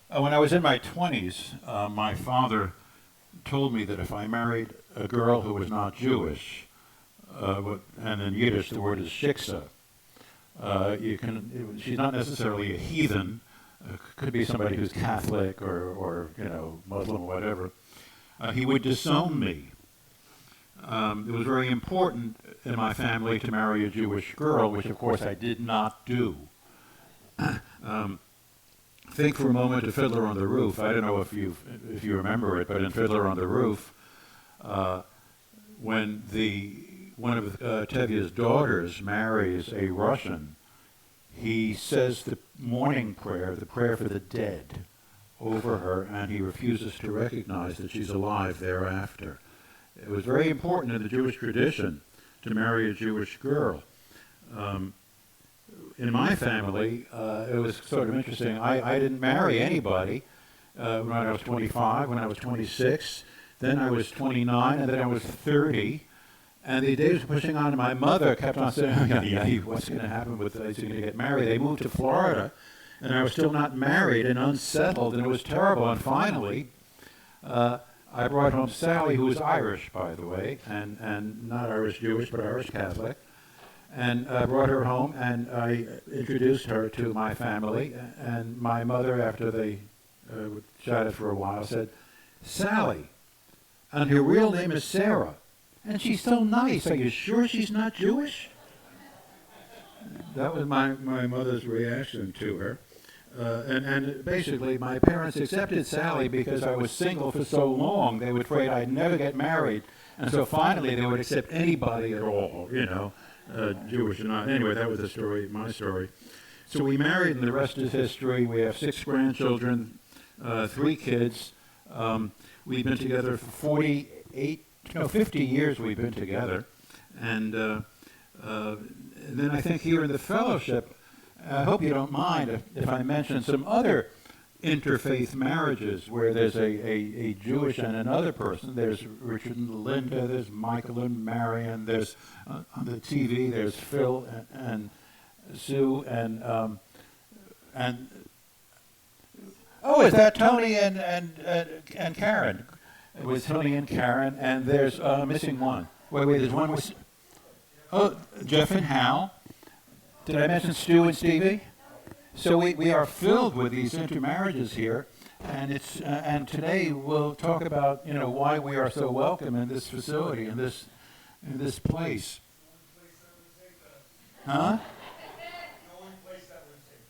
When I was in my 20s, my father told me that if I married a girl who was not Jewish, and in Yiddish the word is Shiksa, she's not necessarily a heathen, could be somebody who's Catholic or Muslim or whatever, he would disown me. It was very important in my family to marry a Jewish girl, which of course I did not do. Think for a moment of Fiddler on the Roof. I don't know if you remember it, but in Fiddler on the Roof, when one of Tevye's daughters marries a Russian, he says the mourning prayer, the prayer for the dead, over her, and he refuses to recognize that she's alive thereafter. It was very important in the Jewish tradition to marry a Jewish girl. In my family, it was sort of interesting. I didn't marry anybody when I was 25, when I was 26, then I was 29, and then I was 30. And the days were pushing on, and my mother kept on saying, what's going to happen with these? He's going to get married. They moved to Florida, and I was still not married and unsettled, and it was terrible. And finally, I brought home Sally, who was Irish, by the way, and not Irish Jewish, but Irish Catholic. And I brought her home, and I introduced her to my family. And my mother, after they chatted for a while, said, Sally, and her real name is Sarah. And she's so nice. Are you sure she's not Jewish? That was my mother's reaction to her. And basically, my parents accepted Sally because I was single for so long. They were afraid I'd never get married. And so finally, they would accept anybody at all, Jewish or not. Anyway, that was the story, my story. So we married, and the rest is history. We have 6 grandchildren, 3 kids. We've been together for 50 years we've been together. And then I think here in the fellowship, I hope you don't mind if I mention some other interfaith marriages where there's a Jewish and another person. There's Richard and Linda, there's Michael and Marion, there's on the TV, there's Phil and Sue and is that Tony and Karen? It was Tony and Karen, and there's missing one. Wait, there's one with... Oh, Jeff and Hal. Did I mention Stu and Stevie? So we are filled with these intermarriages here, and today we'll talk about why we are so welcome in this facility, in this place. Huh?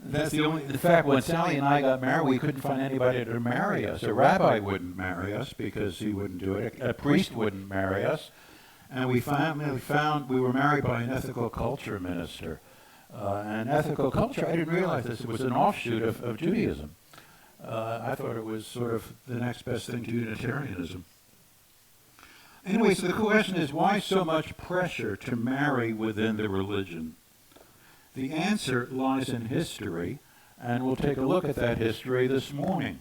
That's the only. In fact, when Sally and I got married, we couldn't find anybody to marry us. A rabbi wouldn't marry us because he wouldn't do it. A priest wouldn't marry us, and we found we were married by an ethical culture minister. And ethical culture, I didn't realize this. It was an offshoot of Judaism. I thought it was sort of the next best thing to Unitarianism. Anyway, so the question is, why so much pressure to marry within the religion? The answer lies in history, and we'll take a look at that history this morning.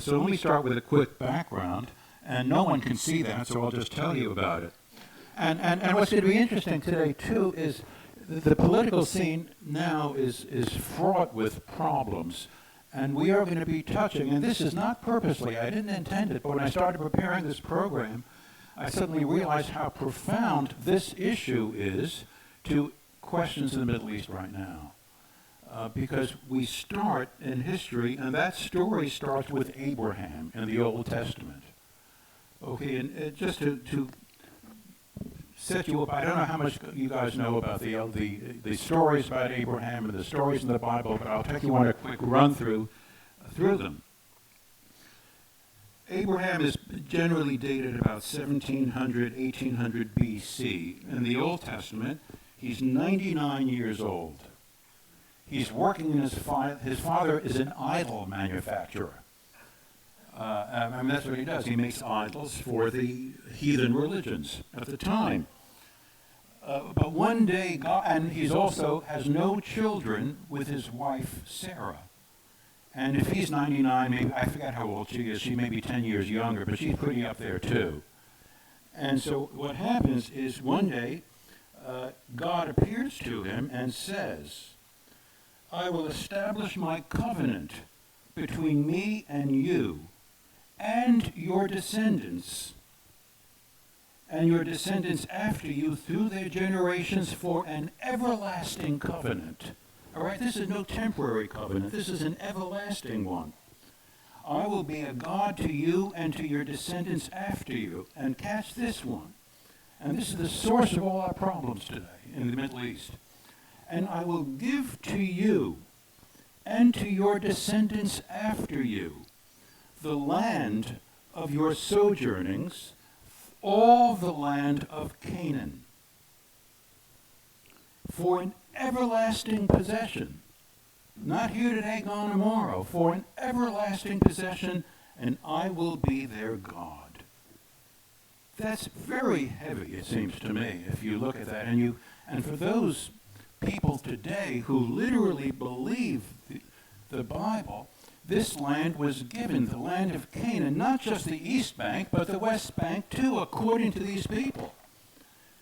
So let me start with a quick background, and no one can see that, so I'll just tell you about it. And what's going to be interesting today, too, is the political scene now is fraught with problems, and we are going to be touching, and this is not purposely, I didn't intend it, but when I started preparing this program, I suddenly realized how profound this issue is to questions in the Middle East right now. Because we start in history, and that story starts with Abraham in the Old Testament. Okay, and just to set you up, I don't know how much you guys know about the stories about Abraham and the stories in the Bible, but I'll take you on a quick run through them. Abraham is generally dated about 1700, 1800 BC. In the Old Testament, he's 99 years old. He's working in his father is an idol manufacturer. That's what he does. He makes idols for the heathen religions at the time. But one day, God, and he also has no children with his wife Sarah. And if he's 99, maybe I forget how old she is. She may be 10 years younger, but she's pretty up there too. And so what happens is one day, God appears to him and says, I will establish my covenant between me and you and your descendants and your descendants after you through their generations for an everlasting covenant. All right, this is no temporary covenant. This is an everlasting one. I will be a God to you and to your descendants after you. And catch this one. And this is the source of all our problems today in the Middle East. And I will give to you and to your descendants after you the land of your sojournings, all the land of Canaan, for an everlasting possession. Not here today, gone tomorrow, for an everlasting possession, and I will be their God. That's very heavy, it seems to me, if you look at that. And for those people today who literally believe the Bible, this land was given, the land of Canaan, not just the East Bank, but the West Bank too, according to these people.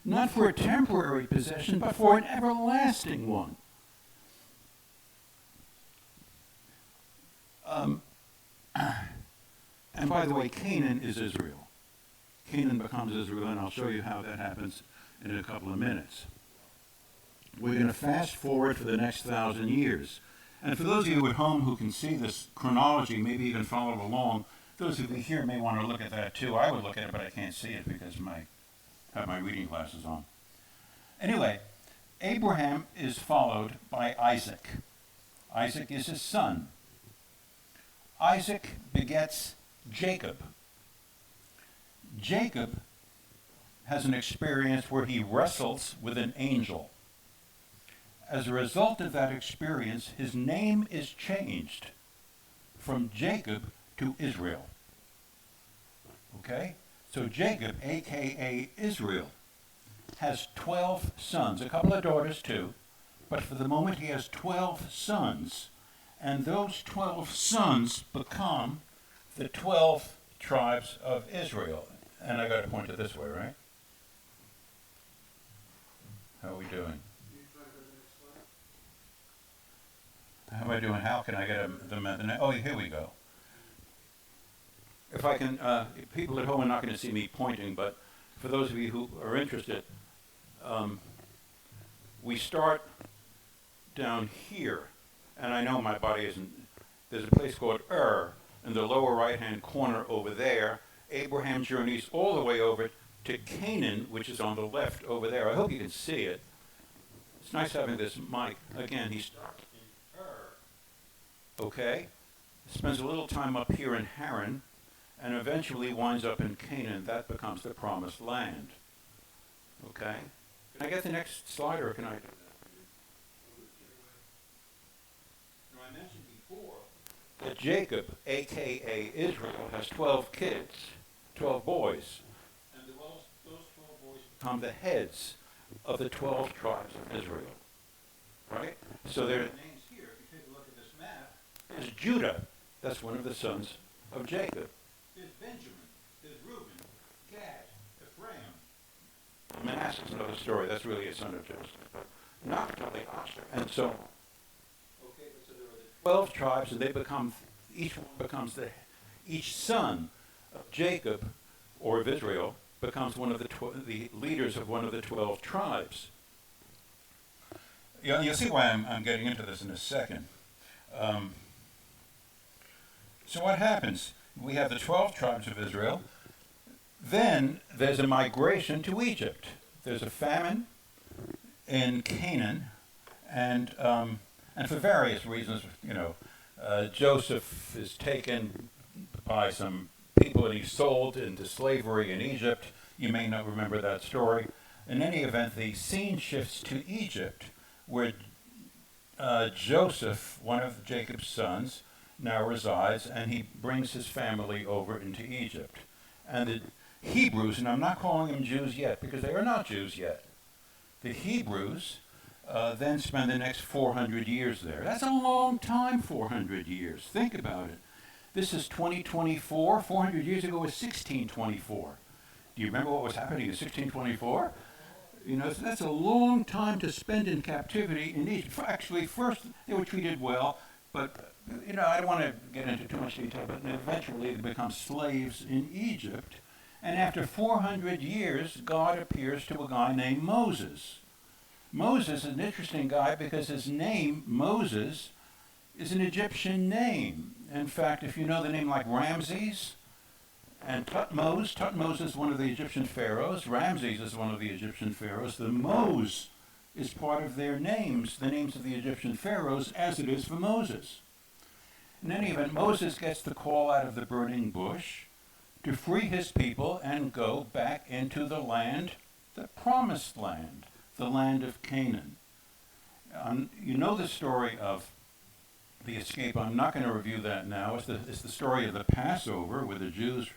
Not for a temporary possession, but for an everlasting one. And by the way, Canaan is Israel. Canaan becomes Israel, and I'll show you how that happens in a couple of minutes. We're going to fast forward for the next 1,000 years. And for those of you at home who can see this chronology, maybe you can follow along. Those of you here may want to look at that too. I would look at it, but I can't see it because I have my reading glasses on. Anyway, Abraham is followed by Isaac. Isaac is his son. Isaac begets Jacob. Jacob has an experience where he wrestles with an angel. As a result of that experience, his name is changed from Jacob to Israel. Okay? So Jacob, a.k.a. Israel, has 12 sons, a couple of daughters too, but for the moment he has 12 sons. And those 12 sons become the 12 tribes of Israel. And I got to point it this way, right? How are we doing? How am I doing? How can I get them at the... Oh, here we go. If I can... people at home are not going to see me pointing, but for those of you who are interested, we start down here. And I know my body isn't... There's a place called in the lower right-hand corner over there. Abraham journeys all the way over to Canaan, which is on the left over there. I hope you can see it. It's nice having this mic. Again, he starts in okay? Spends a little time up here in Haran, and eventually winds up in Canaan. That becomes the promised land. Okay? Can I get the next slide, or can I... I mentioned before that Jacob, a.k.a. Israel, has 12 kids, 12 boys. And those 12 boys become the heads of the 12 tribes of Israel. Right? So their names here, if you take a look at this map, is Judah. That's one of the sons of Jacob. There's Benjamin, there's Reuben, Gad, Ephraim. Manasseh is another story. That's really a son of Joseph. Naphtali, Asher, and so on. 12 tribes, and they become, each one becomes each son of Jacob, or of Israel, becomes one of the leaders of one of the 12 tribes. You'll see why I'm getting into this in a second. So what happens? We have the 12 tribes of Israel. Then there's a migration to Egypt. There's a famine in Canaan, and for various reasons, Joseph is taken by some people and he's sold into slavery in Egypt. You may not remember that story. In any event, the scene shifts to Egypt, where Joseph, one of Jacob's sons, now resides, and he brings his family over into Egypt. And the Hebrews, and I'm not calling them Jews yet, because they are not Jews yet. The Hebrews then spend the next 400 years there. That's a long time, 400 years. Think about it. This is 2024. 400 years ago was 1624. Do you remember what was happening in 1624? That's a long time to spend in captivity in Egypt. Actually, first they were treated well, but I don't want to get into too much detail, but eventually they become slaves in Egypt. And after 400 years, God appears to a guy named Moses. Moses is an interesting guy because his name, Moses, is an Egyptian name. In fact, if you know the name like Ramses and Tutmos is one of the Egyptian pharaohs, Ramses is one of the Egyptian pharaohs, the Mose is part of their names, the names of the Egyptian pharaohs, as it is for Moses. In any event, Moses gets the call out of the burning bush to free his people and go back into the land, the promised land, the land of Canaan. You know the story of the escape. I'm not going to review that now. It's the story of the Passover, where the Jews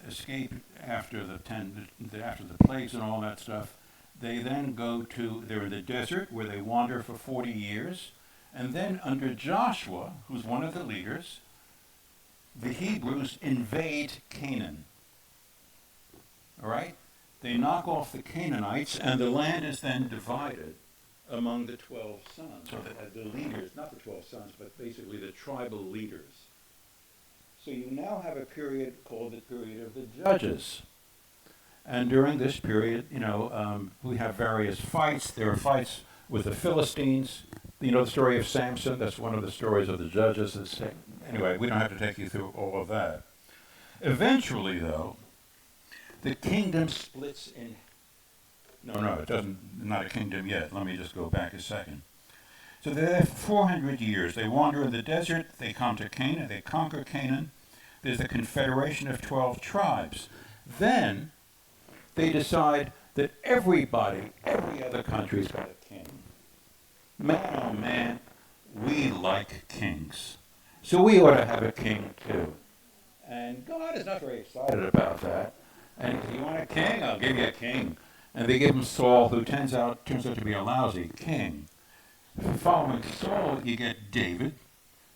escape after the plagues and all that stuff. They then they're in the desert where they wander for 40 years. And then under Joshua, who's one of the leaders, the Hebrews invade Canaan. All right? They knock off the Canaanites, and the land is then divided among the 12 sons, or the leaders, not the 12 sons, but basically the tribal leaders. So you now have a period called the period of the Judges. And during this period, we have various fights. There are fights with the Philistines. You know the story of Samson? That's one of the stories of the Judges. Anyway, we don't have to take you through all of that. Eventually, though, the kingdom splits in... No, it doesn't, not a kingdom yet. Let me just go back a second. So they're there for 400 years. They wander in the desert. They come to Canaan. They conquer Canaan. There's the confederation of 12 tribes. Then they decide that every other country's got a king. Man, oh man, we like kings. So we ought to have a king too. And God is not very excited about that. And he says, you want a king? I'll give you a king. And they give him Saul, who turns out to be a lousy king. Following Saul, you get David.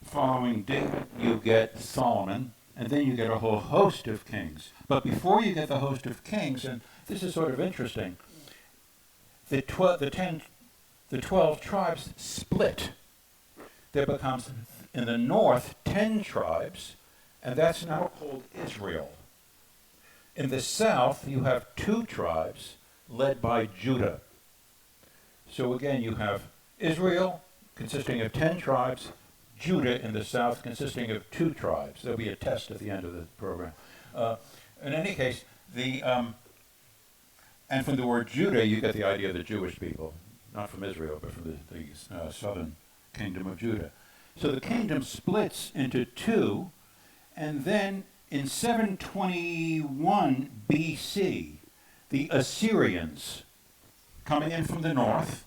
Following David, you get Solomon. And then you get a whole host of kings. But before you get the host of kings, and this is sort of interesting, the 12 tribes split. There becomes, in the north, 10 tribes, and that's now called Israel. In the south, you have 2 tribes led by Judah. So again, you have Israel, consisting of 10 tribes, Judah in the south, consisting of 2 tribes. There'll be a test at the end of the program. In any case, and from the word Judah, you get the idea of the Jewish people, not from Israel, but from the southern kingdom of Judah. So the kingdom splits into 2, and then in 721 BC, the Assyrians, coming in from the north,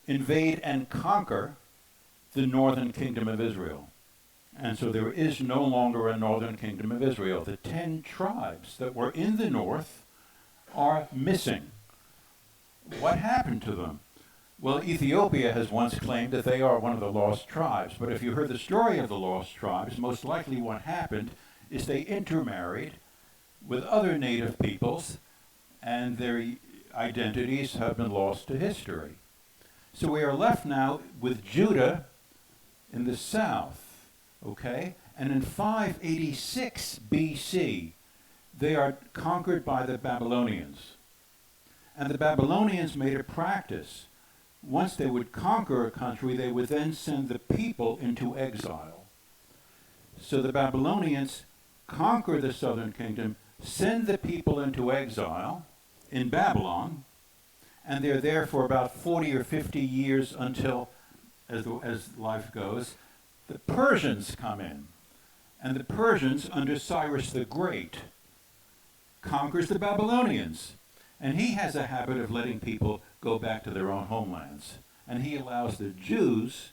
invade and conquer the northern kingdom of Israel. And so there is no longer a northern kingdom of Israel. The 10 tribes that were in the north are missing. What happened to them? Well, Ethiopia has once claimed that they are one of the lost tribes. But if you heard the story of the lost tribes, most likely what happened is they intermarried with other native peoples, and their identities have been lost to history. So we are left now with Judah in the south, okay? And in 586 BC, they are conquered by the Babylonians. And the Babylonians made a practice. Once they would conquer a country, they would then send the people into exile. So the Babylonians conquer the southern kingdom, send the people into exile in Babylon, and they're there for about 40 or 50 years until, as life goes, the Persians come in. And the Persians, under Cyrus the Great, conquers the Babylonians. And he has a habit of letting people go back to their own homelands. And he allows the Jews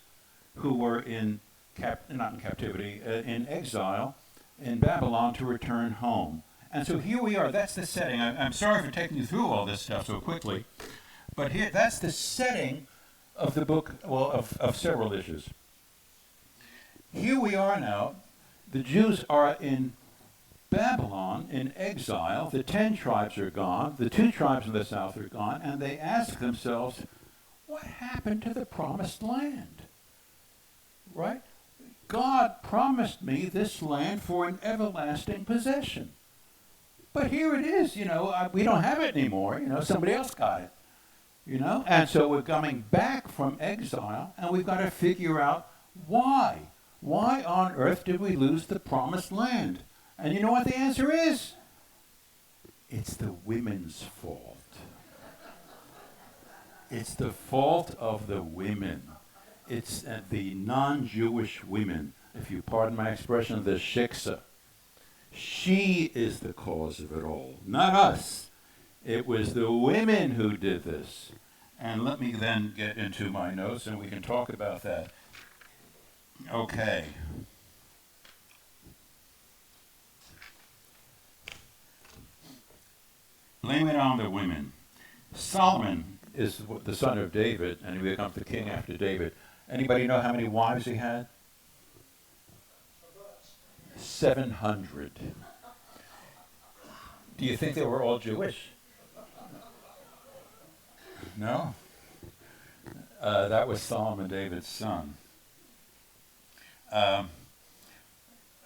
who were in exile in Babylon to return home. And so here we are. That's the setting. I'm sorry for taking you through all this stuff so quickly. But here, that's the setting of the book, well, of several issues. Here we are now. The Jews are in Babylon in exile. The 10 tribes are gone. The 2 tribes in the south are gone. And they ask themselves, what happened to the promised land? right? God promised me this land for an everlasting possession. But here it is, we don't have it anymore, somebody else got it, And so we're coming back from exile, and we've got to figure out why. Why on earth did we lose the promised land? And you know what the answer is? It's the women's fault. It's the fault of the women. It's the non-Jewish women, if you pardon my expression, the Shiksa. She is the cause of it all, not us. It was the women who did this. And let me then get into my notes and we can talk about that. Okay. Blame it on the women. Solomon is the son of David, and he becomes the king after David. Anybody know how many wives he had? 700. Do you think they were all Jewish? No? That was Solomon, David's son. In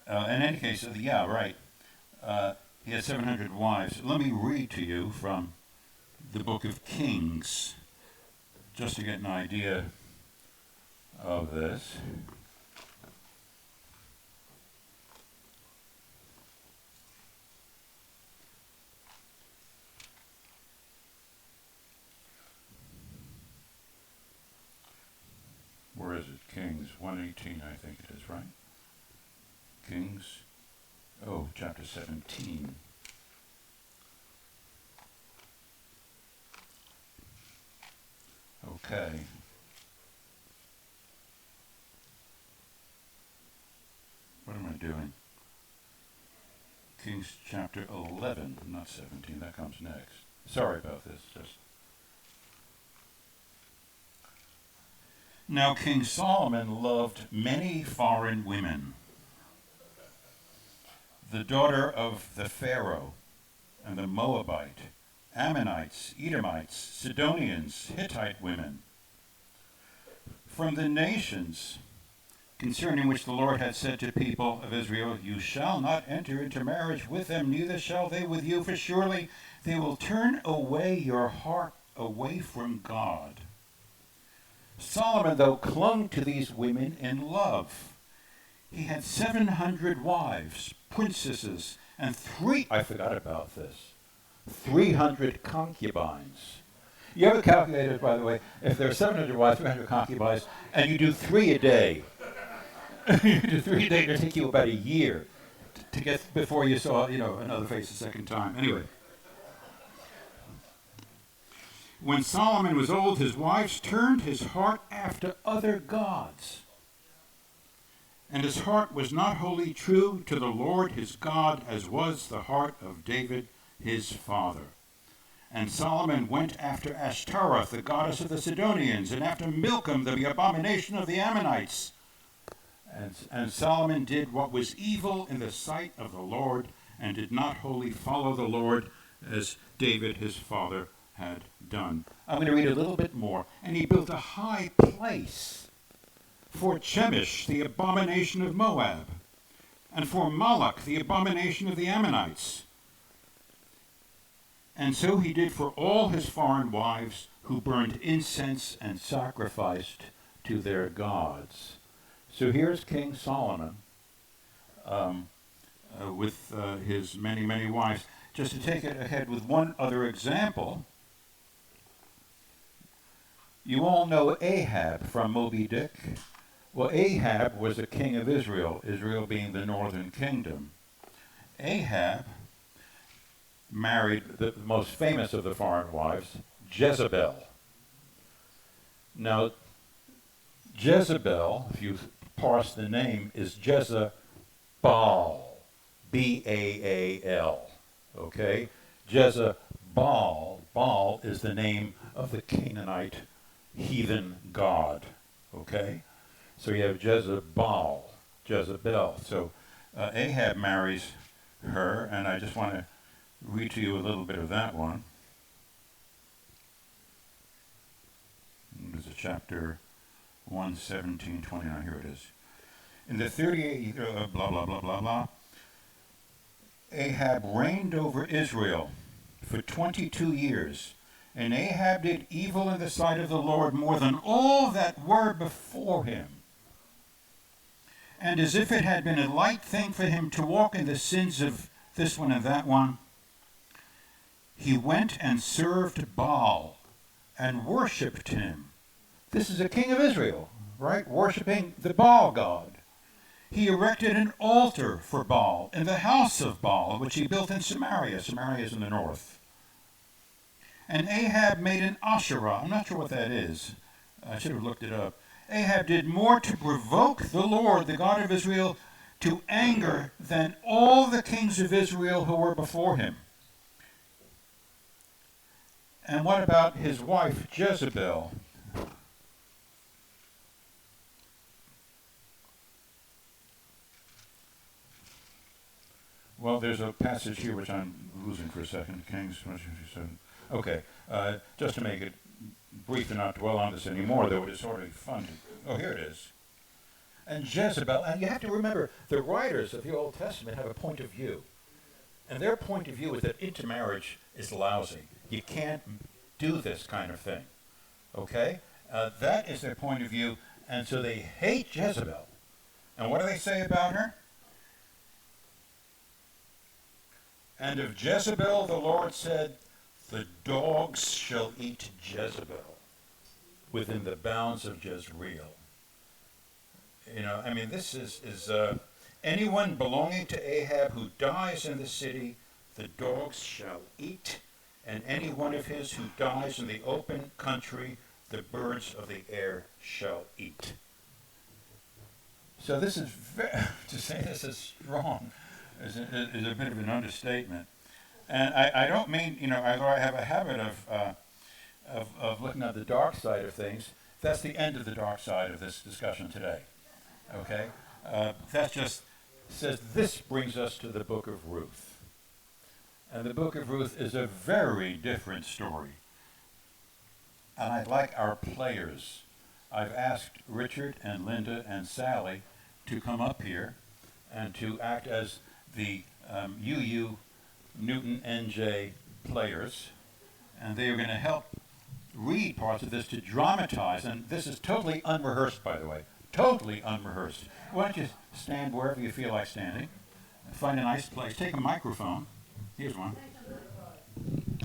any case, yeah, right. He had 700 wives. Let me read to you from the book of Kings, just to get an idea of this. Where is it? Kings 1:18, I think it is, right? Kings, chapter 17. Okay. What am I doing? Kings chapter 11, not 17, that comes next. Sorry about this, Now King Solomon loved many foreign women, the daughter of the Pharaoh and the Moabite, Ammonites, Edomites, Sidonians, Hittite women, from the nations concerning which the Lord had said to people of Israel, you shall not enter into marriage with them, neither shall they with you, for surely they will turn away your heart away from God. Solomon, though, clung to these women in love. He had 700 wives, princesses, and I forgot about this, 300 concubines. You ever calculated, by the way, if there are 700 wives, 300 concubines, and you do 3 a day, you do 3 a day, it'll take you about a year to get before you saw, another face a second time. Anyway. When Solomon was old, his wives turned his heart after other gods. And his heart was not wholly true to the Lord his God, as was the heart of David his father. And Solomon went after Ashtaroth, the goddess of the Sidonians, and after Milcom, the abomination of the Ammonites. And Solomon did what was evil in the sight of the Lord, and did not wholly follow the Lord, as David his father had done. I'm going to read a little bit more. And he built a high place for Chemosh, the abomination of Moab, and for Moloch, the abomination of the Ammonites. And so he did for all his foreign wives who burned incense and sacrificed to their gods. So here's King Solomon with his many, many wives. Just to take it ahead with one other example, you all know Ahab from Moby Dick. Well, Ahab was a king of Israel, Israel being the northern kingdom. Ahab married the most famous of the foreign wives, Jezebel. Now, Jezebel, if you parse the name, is Jezebal, B-A-A-L, okay? Jezebal, Baal is the name of the Canaanite heathen god, okay? So you have Jezebel. So Ahab marries her, and I just want to read to you a little bit of that one. There's a chapter 1:17-29. Here it is. In the 38th year, blah, blah, blah, blah, blah, Ahab reigned over Israel for 22 years. And Ahab did evil in the sight of the Lord more than all that were before him. And as if it had been a light thing for him to walk in the sins of this one and that one, he went and served Baal and worshipped him. This is a king of Israel, right? Worshipping the Baal god. He erected an altar for Baal in the house of Baal, which he built in Samaria. Samaria is in the north. And Ahab made an Asherah. I'm not sure what that is. I should have looked it up. Ahab did more to provoke the Lord, the God of Israel, to anger than all the kings of Israel who were before him. And what about his wife Jezebel? Well, there's a passage here which I'm losing for a second. Kings. Okay, just to make it brief and not dwell on this anymore, though it is sort of fun to... Oh, here it is. And Jezebel, and you have to remember, the writers of the Old Testament have a point of view. And their point of view is that intermarriage is lousy. You can't do this kind of thing. Okay? That is their point of view, and so they hate Jezebel. And what do they say about her? And of Jezebel the Lord said, the dogs shall eat Jezebel within the bounds of Jezreel. You know, I mean, this is anyone belonging to Ahab who dies in the city, the dogs shall eat, and any one of his who dies in the open country, the birds of the air shall eat. So this is, to say this is strong is a bit of an understatement. And I don't mean, you know, although I have a habit of looking at the dark side of things, that's the end of the dark side of this discussion today. Okay? That just says this brings us to the book of Ruth. And the book of Ruth is a very different story. And I'd like our players. I've asked Richard and Linda and Sally to come up here and to act as the UU Newton NJ players, and they are going to help read parts of this to dramatize, and this is totally unrehearsed, by the way, totally unrehearsed. Why don't you stand wherever you feel like standing, find a nice place, take a microphone, here's one,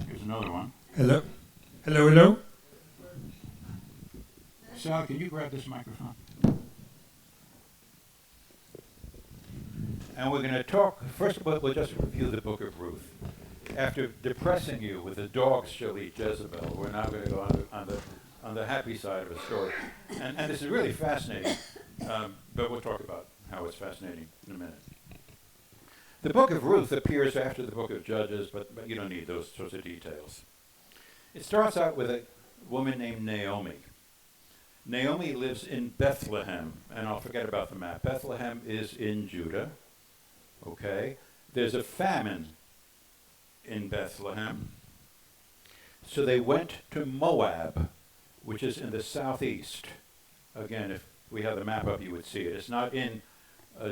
here's another one. Hello, hello, hello. Sal, can you grab this microphone? And we're going to talk, first of all, we'll just review the book of Ruth. After depressing you with the dogs shall eat Jezebel, we're now going to go on the happy side of the story. And this is really fascinating, but we'll talk about how it's fascinating in a minute. The book of Ruth appears after the book of Judges, but you don't need those sorts of details. It starts out with a woman named Naomi. Naomi lives in Bethlehem, and I'll forget about the map. Bethlehem is in Judah. Okay, there's a famine in Bethlehem. So they went to Moab, which is in the southeast. Again, if we have the map up, you would see it. It's not in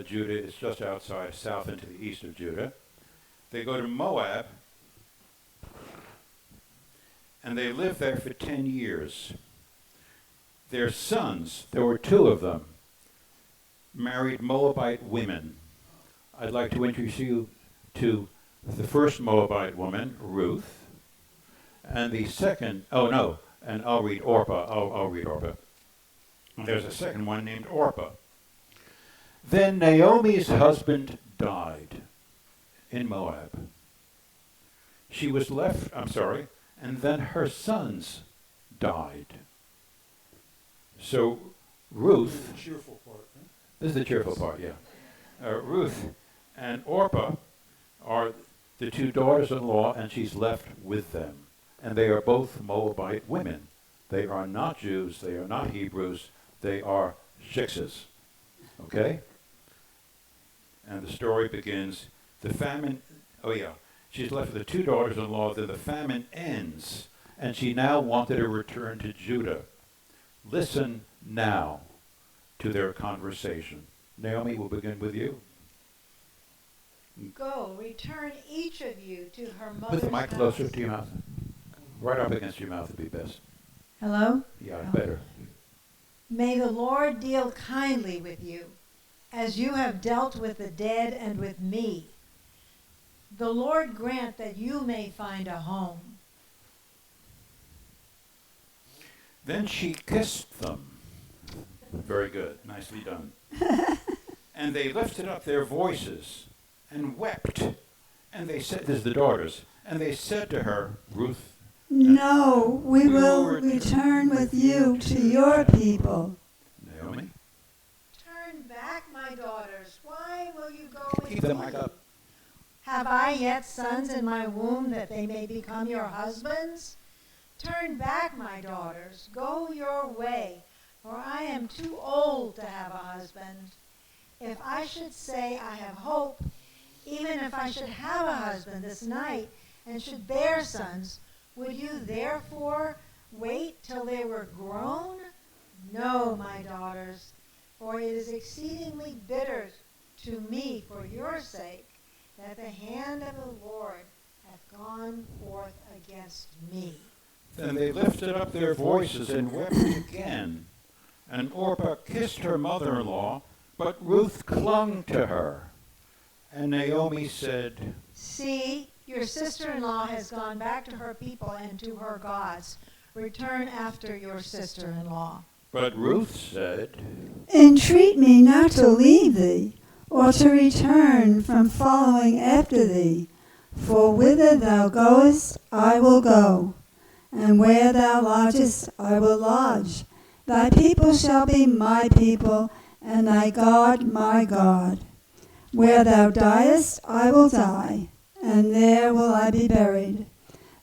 Judah, it's just outside, south into the east of Judah. They go to Moab, and they live there for 10 years. Their sons, there were 2 of them, married Moabite women. I'd like to introduce you to the first Moabite woman, Ruth, and the second, and I'll read Orpah. I'll read Orpah. There's a second one named Orpah. Then Naomi's husband died in Moab. She was left, and then her sons died. So Ruth, The cheerful part, right? This is the cheerful part, yeah. Ruth and Orpah are the 2 daughters-in-law, and she's left with them. And they are both Moabite women. They are not Jews, they are not Hebrews, they are Shiksas. Okay? And the story begins, the famine, she's left with the 2 daughters-in-law, then the famine ends, and she now wanted to return to Judah. Listen now to their conversation. Naomi, we'll begin with you. Go, return each of you to her mother's Put the mic house. closer to your mouth. Right up against your mouth would be best. Hello? Yeah, better. May the Lord deal kindly with you, as you have dealt with the dead and with me. The Lord grant that you may find a home. Then she kissed them. Very good. Nicely done. And they lifted up their voices and wept. And they said, this is the daughters, and they said to her, Ruth, No, we will return with you to your people. Naomi, Turn back, my daughters. Why will you go with keep the me? mic up. Have I yet sons in my womb that they may become your husbands? Turn back, my daughters. Go your way, for I am too old to have a husband. If I should say I have hope, even if I should have a husband this night and should bear sons, would you therefore wait till they were grown? No, my daughters, for it is exceedingly bitter to me for your sake that the hand of the Lord hath gone forth against me. Then they lifted up their voices and wept again. And Orpah kissed her mother-in-law, but Ruth clung to her. And Naomi said, See, your sister-in-law has gone back to her people and to her gods. Return after your sister-in-law. but Ruth said, Entreat me not to leave thee, or to return from following after thee. For whither thou goest, I will go, and where thou lodgest, I will lodge. Thy people shall be my people, and thy God my God. Where thou diest, I will die, and there will I be buried.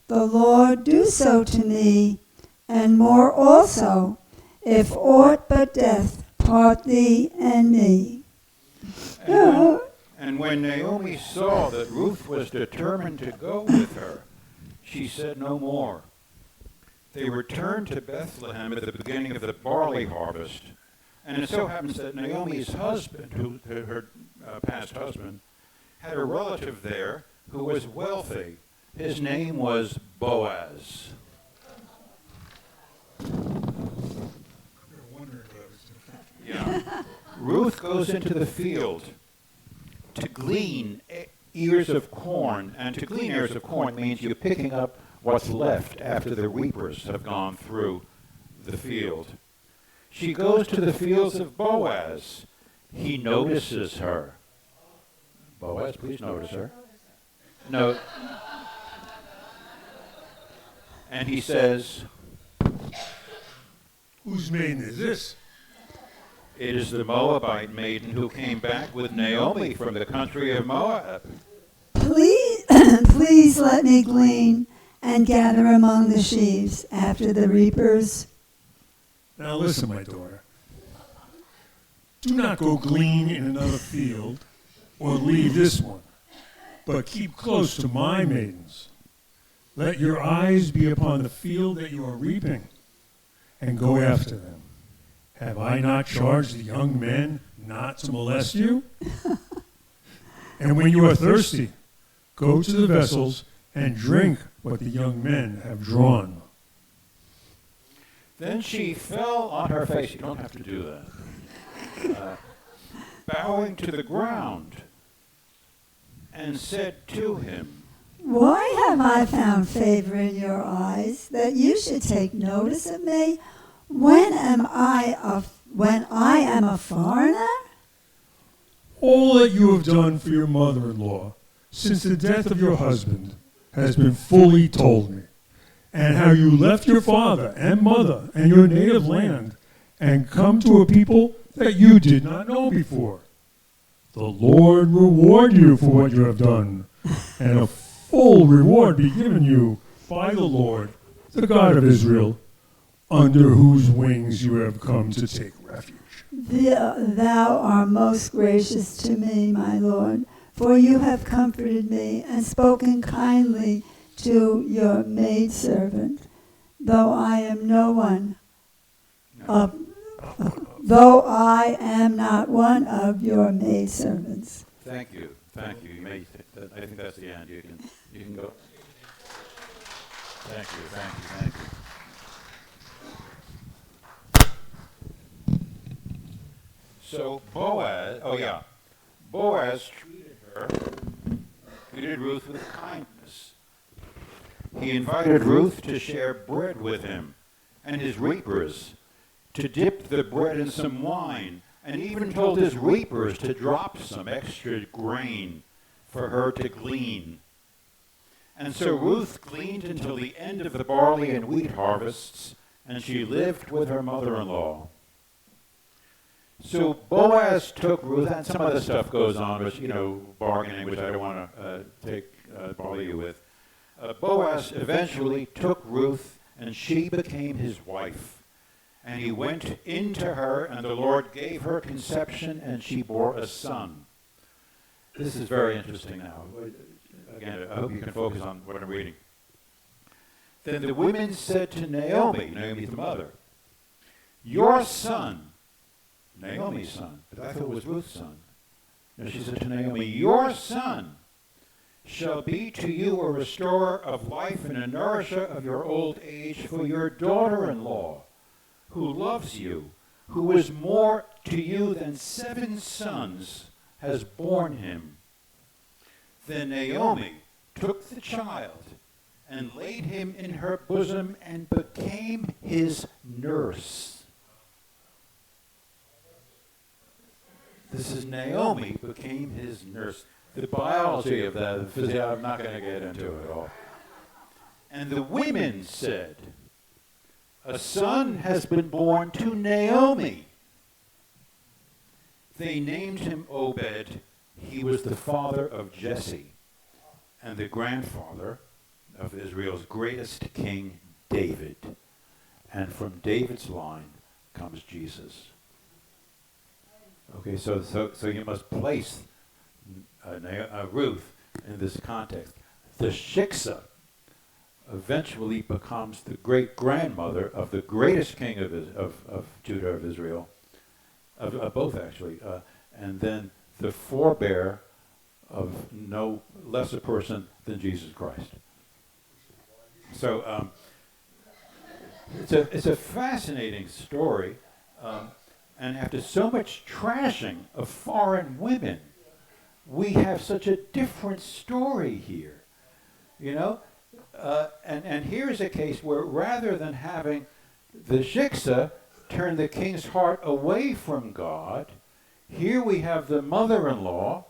The Lord do so to me, and more also, if aught but death part thee and me. And when Naomi saw that Ruth was determined to go with her, she said no more. They returned to Bethlehem at the beginning of the barley harvest. And it so happens that Naomi's husband, her past husband, had a relative there who was wealthy. His name was Boaz. Yeah. Ruth goes into the field to glean ears of corn. And to glean ears of corn means you're picking up what's left after the reapers have gone through the field. She goes to the fields of Boaz. He notices her. Boaz, please notice her. No. And he says, Whose maiden is this? it is the Moabite maiden who came back with Naomi from the country of Moab. Please, please let me glean and gather among the sheaves after the reapers. Now listen, my daughter. Do not go glean in another field or leave this one, but keep close to my maidens. Let your eyes be upon the field that you are reaping, and go after them. Have I not charged the young men not to molest you? And when you are thirsty, go to the vessels and drink what the young men have drawn. Then she fell on her face. You don't have to do that. Bowing to the ground, and said to him, Why have I found favor in your eyes that you should take notice of me when I am a foreigner? All that you have done for your mother-in-law since the death of your husband has been fully told me, and how you left your father and mother and your native land and come to a people that you did not know before. The Lord reward you for what you have done, and a full reward be given you by the Lord, the God of Israel, under whose wings you have come to take refuge. Thou art most gracious to me, my Lord, for you have comforted me and spoken kindly to your maidservant, though I am no one. though I am not one of your maidservants. Thank you. Thank you. You may, I think that's the end. You can go. Thank you. Thank you. Thank you. So Boaz treated Ruth with kindness. He invited Ruth to share bread with him and his reapers, to dip the bread in some wine, and even told his reapers to drop some extra grain for her to glean. And so Ruth gleaned until the end of the barley and wheat harvests, and she lived with her mother-in-law. So Boaz took Ruth, and some other stuff goes on, which, bargaining, which I don't want to bother you with. Boaz eventually took Ruth, and she became his wife. And he went into her, and the Lord gave her conception, and she bore a son. This is very interesting now. Again, I hope you can focus on what I'm reading. Then the women said to Naomi the mother, your son, Naomi's son, but I thought it was Ruth's son. And she said to Naomi, your son shall be to you a restorer of life and a nourisher of your old age, for your daughter-in-law, who loves you, who is more to you than 7 sons, has borne him. Then Naomi took the child and laid him in her bosom and became his nurse. This is Naomi became his nurse. The biology of that, the physiology, I'm not going to get into it all. And the women said, a son has been born to Naomi. They named him Obed. He was the father of Jesse and the grandfather of Israel's greatest king, David. And from David's line comes Jesus. Okay, so you must place Ruth in this context. The Shiksa eventually becomes the great-grandmother of the greatest king of Judah, of Israel, of both actually, and then the forebear of no less a person than Jesus Christ. So it's a fascinating story, and after so much trashing of foreign women, we have such a different story here, and here's a case where rather than having the Shiksa turn the king's heart away from God, here we have the mother-in-law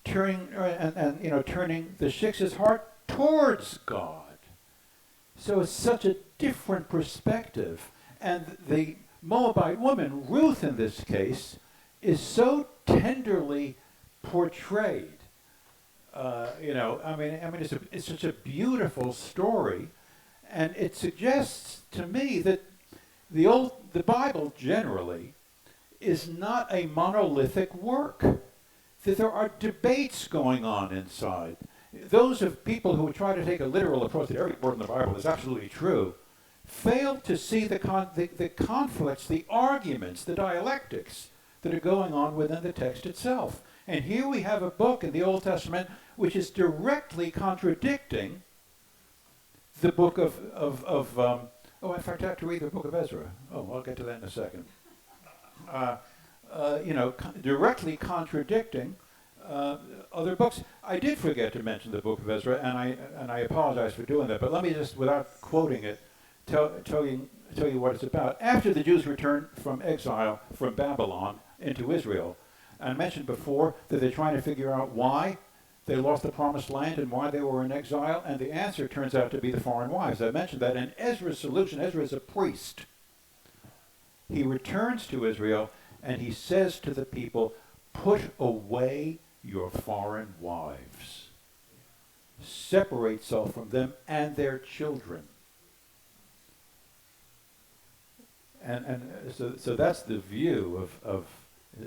turning the Shiksa's heart towards God. So it's such a different perspective, and the Moabite woman, Ruth in this case, is so tenderly portrayed. It's such a beautiful story, and it suggests to me that the Bible generally is not a monolithic work, that there are debates going on inside. Those of people who try to take a literal approach that every word in the Bible is absolutely true fail to see the conflicts, the arguments, the dialectics that are going on within the text itself. And here we have a book in the Old Testament which is directly contradicting the book in fact, I have to read the book of Ezra. Oh, I'll get to that in a second. Directly contradicting other books. I did forget to mention the book of Ezra, and I apologize for doing that, but let me just, without quoting it, tell you what it's about. After the Jews returned from exile from Babylon into Israel, I mentioned before that they're trying to figure out why they lost the promised land and why they were in exile, and the answer turns out to be the foreign wives. I mentioned that in Ezra's solution. Ezra is a priest. He returns to Israel, and he says to the people, put away your foreign wives. Separate yourself from them and their children. And so that's the view of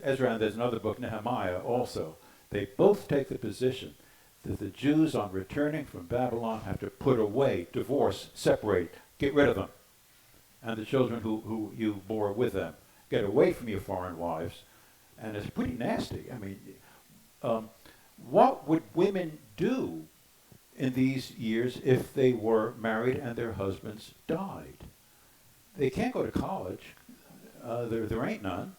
Ezra, and there's another book, Nehemiah, also. They both take the position that the Jews, on returning from Babylon, have to put away, divorce, separate, get rid of them. and the children who you bore with them. Get away from your foreign wives. And it's pretty nasty. I mean, what would women do in these years if they were married and their husbands died? They can't go to college. There ain't none.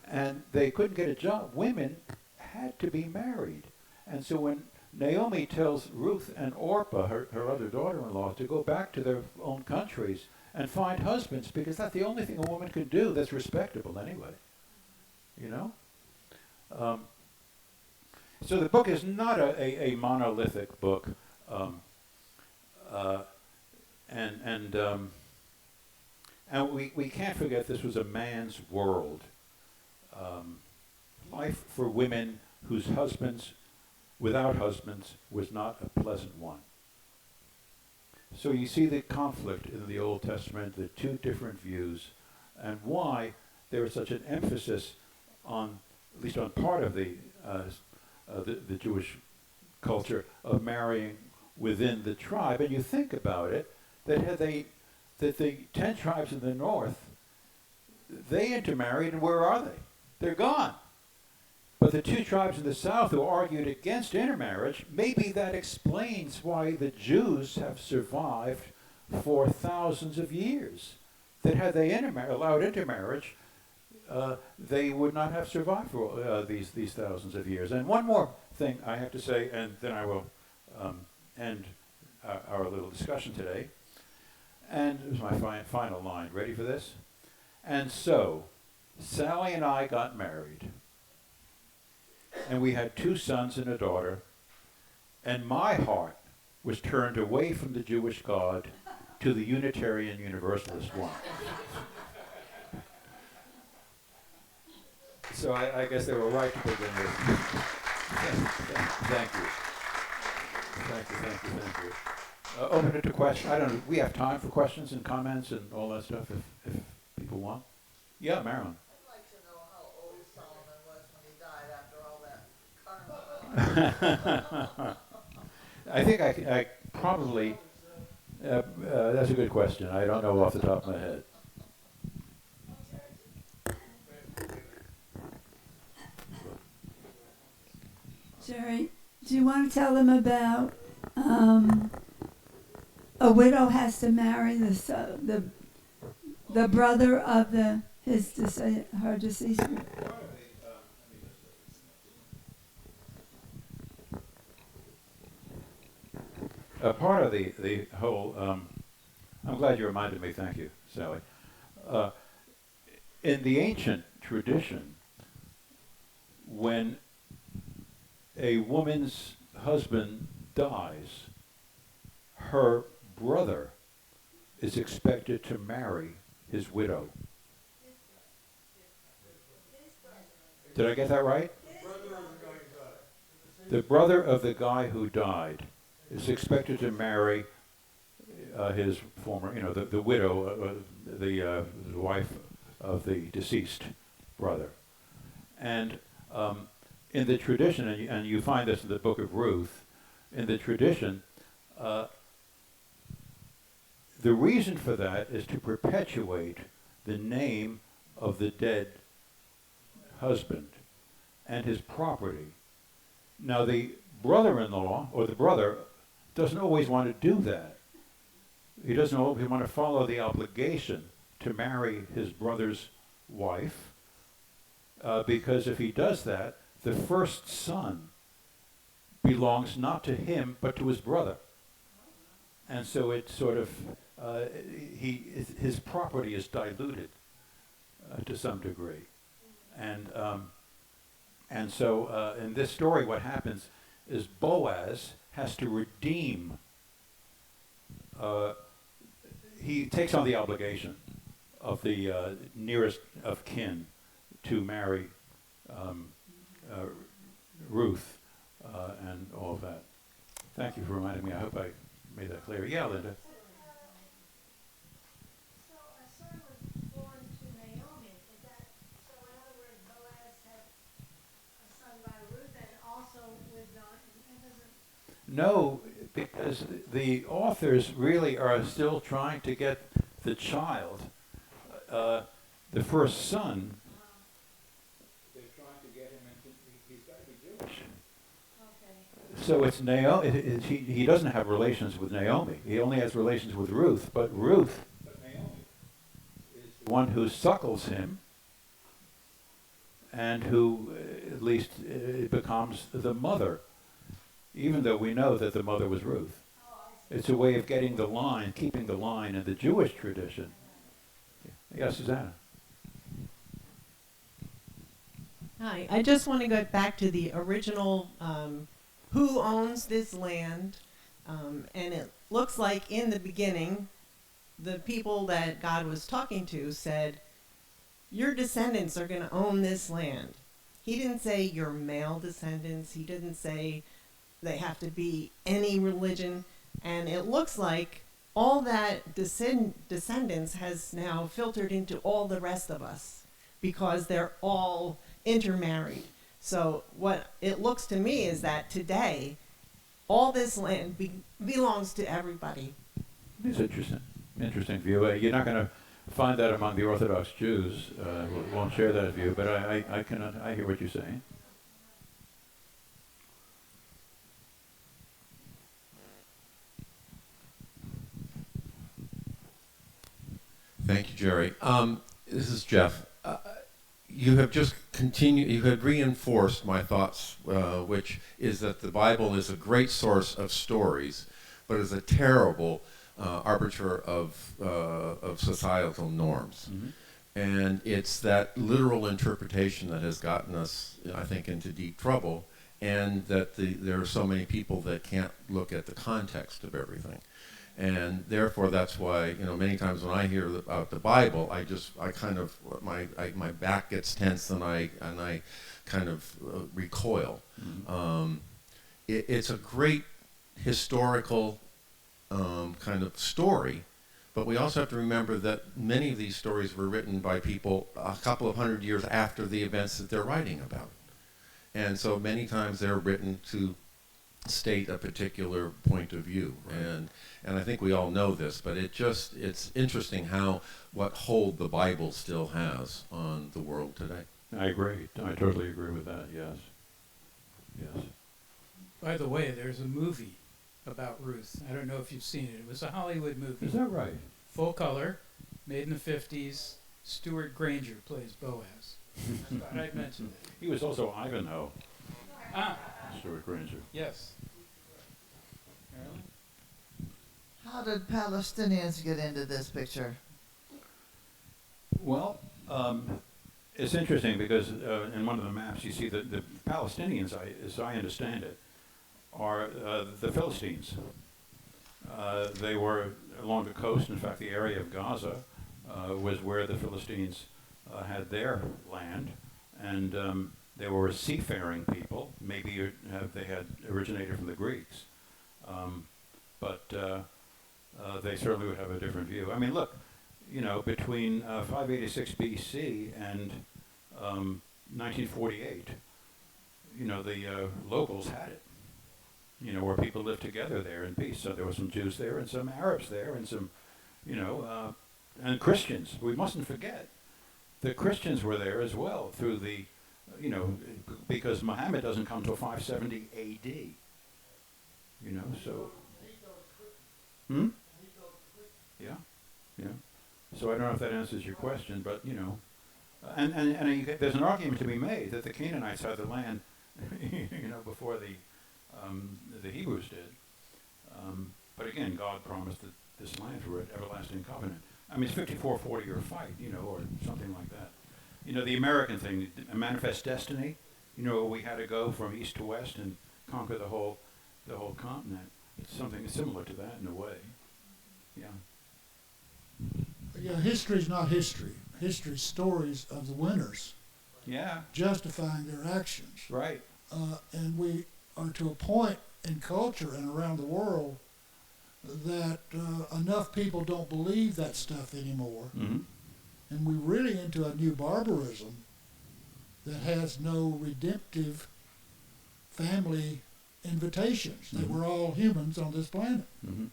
And they couldn't get a job. Women had to be married. And so when Naomi tells Ruth and Orpah, her other daughter-in-law, to go back to their own countries and find husbands, because that's the only thing a woman can do that's respectable anyway. You know? So the book is not a monolithic book. And we can't forget this was a man's world. Life for women whose husbands, without husbands, was not a pleasant one. So you see the conflict in the Old Testament, the two different views, and why there is such an emphasis on, at least on part of the Jewish culture, of marrying within the tribe. And you think about it, that the 10 tribes in the north, they intermarried, and where are they? They're gone. But the 2 tribes in the south who argued against intermarriage, maybe that explains why the Jews have survived for thousands of years. That had they allowed intermarriage, they would not have survived for these thousands of years. And one more thing I have to say, and then I will end our little discussion today. And it was my final line. Ready for this? And so, Sally and I got married. And we had 2 sons and a daughter. And my heart was turned away from the Jewish God to the Unitarian Universalist one. So I guess they were right to begin with. Thank you. Thank you. Open it to questions. I don't know. We have time for questions and comments and all that stuff if people want. Yeah, Marilyn. I'd like to know how old Solomon was when he died after all that carnal. I think I probably, that's a good question. I don't know off the top of my head. Jerry, do you want to tell them about a widow has to marry the brother of her deceased? Part of the whole, I'm glad you reminded me, thank you, Sally. In the ancient tradition, when a woman's husband dies, her brother is expected to marry his widow. Did I get that right? The brother of the guy who died is expected to marry his former, the widow, the wife of the deceased brother. And in the tradition, and you find this in the book of Ruth, in the tradition, the reason for that is to perpetuate the name of the dead husband and his property. Now the brother-in-law, or the brother, doesn't always want to do that. He doesn't always want to follow the obligation to marry his brother's wife, because if he does that, the first son belongs not to him, but to his brother. And so it sort of, his property is diluted to some degree. And so in this story, what happens is Boaz has to redeem, he takes on the obligation of the nearest of kin to marry Ruth and all of that. Thank you for reminding me. I hope I made that clear. Yeah, Linda. So a son was born to Naomi. Is that so? In other words, Boaz had a son by Ruth, and also with No, because the authors really are still trying to get the child the first son, they're trying to get him into, he's got to be Jewish. So it's Naomi. He doesn't have relations with Naomi. He only has relations with Ruth. But Naomi is the one who suckles him, and who at least becomes the mother, even though we know that the mother was Ruth. It's a way of getting the line, keeping the line in the Jewish tradition. Yes, Susanna. Hi, I just want to go back to the original who owns this land, and it looks like in the beginning, the people that God was talking to said, your descendants are going to own this land. He didn't say your male descendants. He didn't say they have to be any religion. And it looks like all that descendants has now filtered into all the rest of us because they're all intermarried. So what it looks to me is that today, all this land belongs to everybody. It's interesting view. You're not going to find that among the Orthodox Jews. Won't share that view, but I hear what you're saying. Thank you, Jerry. This is Jeff. You have just continued, you have reinforced my thoughts, which is that the Bible is a great source of stories, but is a terrible arbiter of societal norms. Mm-hmm. And it's that literal interpretation that has gotten us, I think, into deep trouble, and that there are so many people that can't look at the context of everything. And therefore, that's why, many times when I hear about the Bible, I kind of, my back gets tense and I kind of recoil. Mm-hmm. It's a great historical kind of story, but we also have to remember that many of these stories were written by people a couple of hundred years after the events that they're writing about. And so many times they're written to state a particular point of view. Right. And I think we all know this, but it's interesting what hold the Bible still has on the world today. I agree. I totally agree with that, yes. Yes. By the way, there's a movie about Ruth. I don't know if you've seen it. It was a Hollywood movie. Is that right? Full color, made in the 50s. Stuart Granger plays Boaz. I thought I'd mention it. He was also Ivanhoe. Ah. Stuart Granger. Yes. Carolyn? How did Palestinians get into this picture? Well, it's interesting because in one of the maps you see that the Palestinians, as I understand it, are the Philistines. They were along the coast. In fact, the area of Gaza was where the Philistines had their land, and they were seafaring people. Maybe they had originated from the Greeks, but they certainly would have a different view. I mean, look, between 586 BC and 1948, the locals had it. Where people lived together there in peace. So there were some Jews there and some Arabs there and some, and Christians. We mustn't forget the Christians were there as well through the, because Muhammad doesn't come till 570 A.D. So. Yeah. So I don't know if that answers your question, but and there's an argument to be made that the Canaanites had the land, before the Hebrews did. But again, God promised that this land for an everlasting covenant. I mean, it's 54-40 or fight, or something like that. The American thing, a manifest destiny, we had to go from east to west and conquer the whole continent. It's something similar to that in a way. Yeah. Yeah, history's not history. History's stories of the winners. Yeah. Justifying their actions. Right. And we are to a point in culture and around the world that enough people don't believe that stuff anymore. Mm-hmm. And we're really into a new barbarism that has no redemptive family invitations, that we're all humans on this planet. Mm-hmm.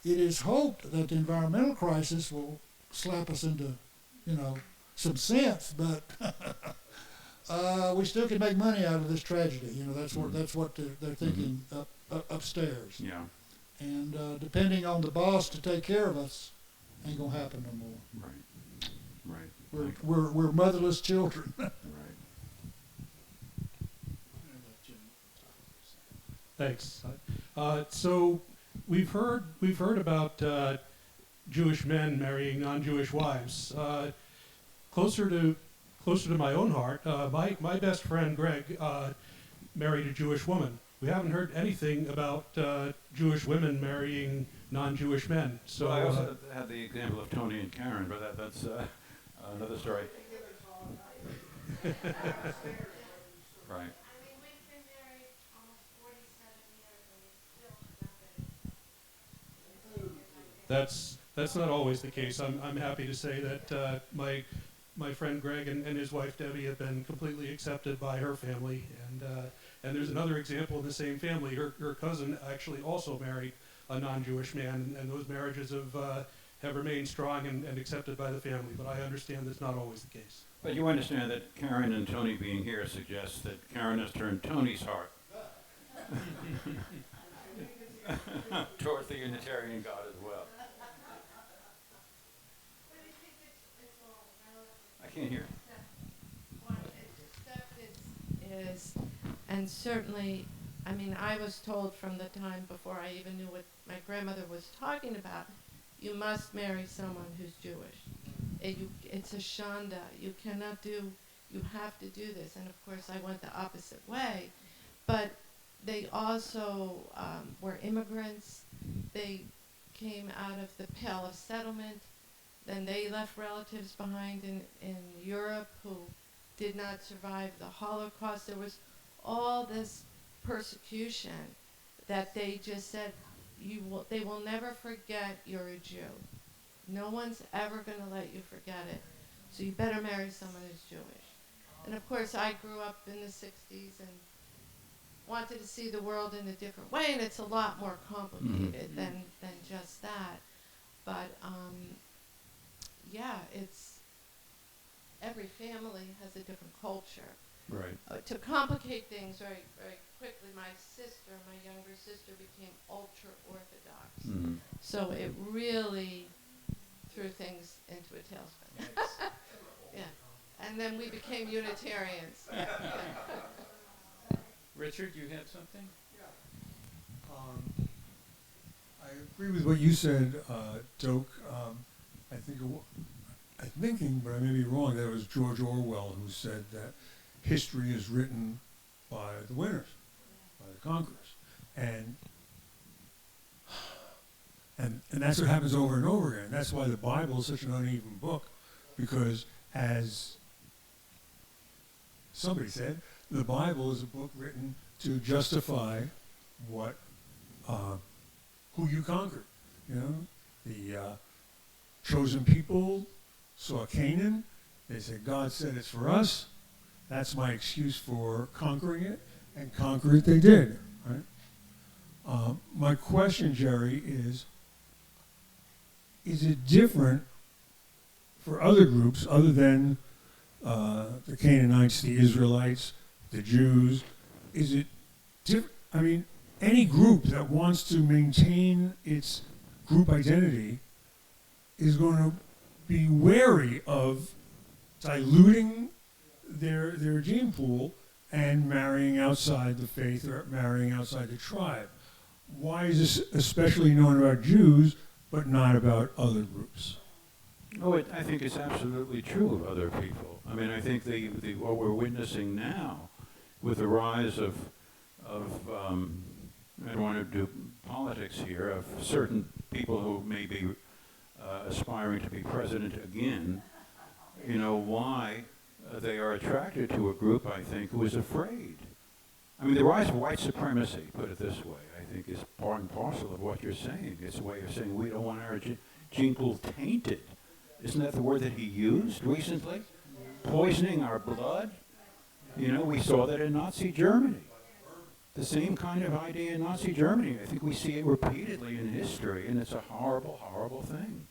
It is hoped that the environmental crisis will slap us into, some sense, but we still can make money out of this tragedy. That's what they're thinking upstairs. Yeah. And depending on the boss to take care of us, ain't gonna happen no more. Right. We're motherless children. Right. Thanks. So we've heard about Jewish men marrying non-Jewish wives. Closer to my own heart, my best friend Greg married a Jewish woman. We haven't heard anything about Jewish women marrying non-Jewish men. So I also had the example of Tony and Karen, but that's another story. Right. That's not always the case. I'm happy to say that my friend Greg and his wife Debbie have been completely accepted by her family, and there's another example in the same family. Her cousin actually also married a non-Jewish man, and those marriages have remained strong and accepted by the family. But I understand that's not always the case. But you understand that Karen and Tony being here suggests that Karen has turned Tony's heart towards the Unitarian God as well. I can't hear. Is, and certainly, I mean, I was told from the time before I even knew what my grandmother was talking about, you must marry someone who's Jewish. It's a shanda. You cannot do, you have to do this. And of course, I went the opposite way. But they also were immigrants. They came out of the Pale of Settlement. Then they left relatives behind in Europe who did not survive the Holocaust. There was all this persecution that they just said, they will never forget you're a Jew. No one's ever going to let you forget it. So you better marry someone who's Jewish. And of course, I grew up in the 60s and wanted to see the world in a different way, and it's a lot more complicated than just that. But yeah, it's every family has a different culture. Right. To complicate things very, very quickly, my younger sister became ultra-Orthodox. So it really threw things into a tailspin. Yeah. And then we became Unitarians. Richard, you had something? I agree with what you said, Doak. I'm thinking, but I may be wrong, that it was George Orwell who said that history is written by the winners, by the conquerors. And that's what happens over and over again. That's why the Bible is such an uneven book, because as somebody said, the Bible is a book written to justify what, who you conquered. You know, the chosen people saw Canaan. They said, God said it's for us. That's my excuse for conquering it, and conquer it they did. Right? My question, Jerry, is it different for other groups other than the Canaanites, the Israelites, the Jews? Is it different? I mean, any group that wants to maintain its group identity is going to be wary of diluting their gene pool and marrying outside the faith or marrying outside the tribe. Why is this especially known about Jews but not about other groups? Oh, I think it's absolutely true of other people. I mean, I think what we're witnessing now with the rise of I don't want to do politics here, of certain people who may be aspiring to be president again, you know, why they are attracted to a group, I think, who is afraid. I mean, the rise of white supremacy, put it this way, I think is part and parcel of what you're saying. It's a way of saying we don't want our gene pool tainted. Isn't that the word that he used recently? Poisoning our blood? You know, we saw that in Nazi Germany. The same kind of idea in Nazi Germany. I think we see it repeatedly in history, and it's a horrible, horrible thing.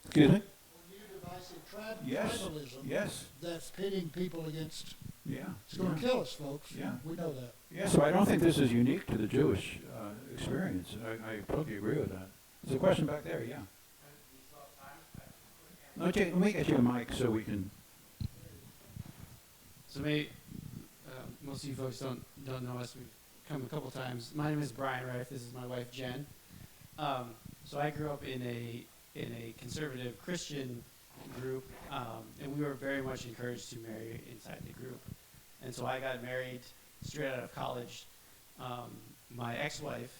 Excuse me? divisive Yes. tribalism Yes. that's pitting people against. Yeah. It's going to Yeah. kill us, folks. Yeah. We know that. Yeah, so I don't think this is unique to the Jewish experience. I totally agree with that. There's a question back there, yeah. No, let me get you a mic so we can. So maybe most of you folks don't know us. We've come a couple times. My name is Brian Rife. This is my wife Jen. So I grew up in a conservative Christian group, and we were very much encouraged to marry inside the group. And so I got married straight out of college. My ex-wife,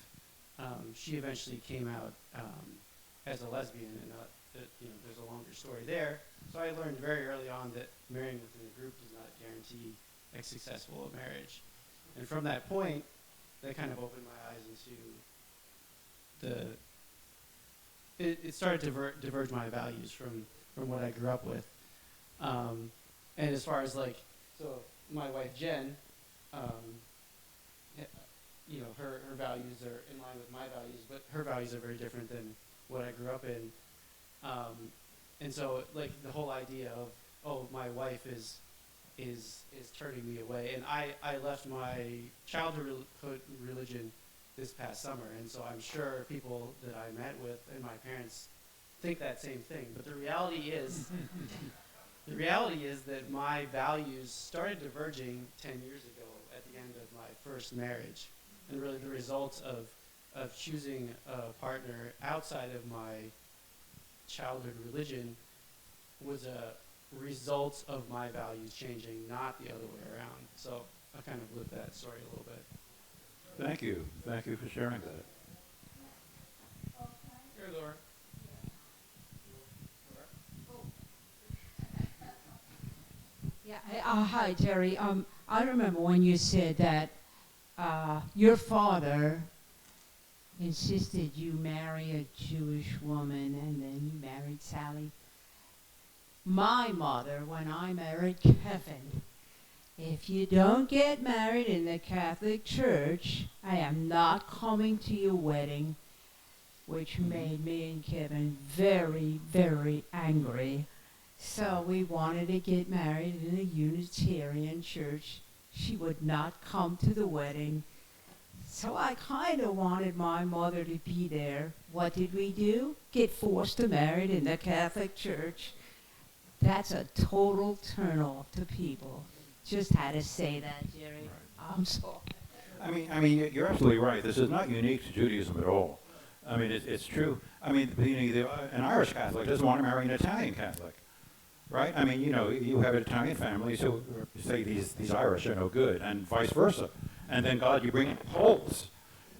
she eventually came out as a lesbian, and there's a longer story there. So I learned very early on that marrying within a group does not guarantee a successful marriage. And from that point, that kind of opened my eyes into it started to diverge my values from what I grew up with. And as far as so my wife Jen, her values are in line with my values, but her values are very different than what I grew up in. And so the whole idea of, oh, my wife is turning me away, and I left my childhood religion this past summer, and so I'm sure people that I met with and my parents think that same thing. But the reality is, that my values started diverging 10 years ago at the end of my first marriage, and really the results of choosing a partner outside of my childhood religion was a result of my values changing, not the other way around. So I kind of lived that story a little bit. Thank you. Thank you for sharing that. Here, Laura. Yeah. Hi, Jerry. I remember when you said that your father insisted you marry a Jewish woman, and then you married Sally. My mother, when I married Kevin, if you don't get married in the Catholic Church, I am not coming to your wedding, which made me and Kevin very, very angry. So we wanted to get married in a Unitarian church. She would not come to the wedding. So I kind of wanted my mother to be there. What did we do? Get forced to marry in the Catholic Church. That's a total turnoff to people. Just had to say that, Jerry. I'm sorry. I mean, you're absolutely right. This is not unique to Judaism at all. I mean, it's true. I mean, an Irish Catholic doesn't want to marry an Italian Catholic, right? I mean, you have an Italian family, so say these Irish are no good, and vice versa. And then you bring in Poles,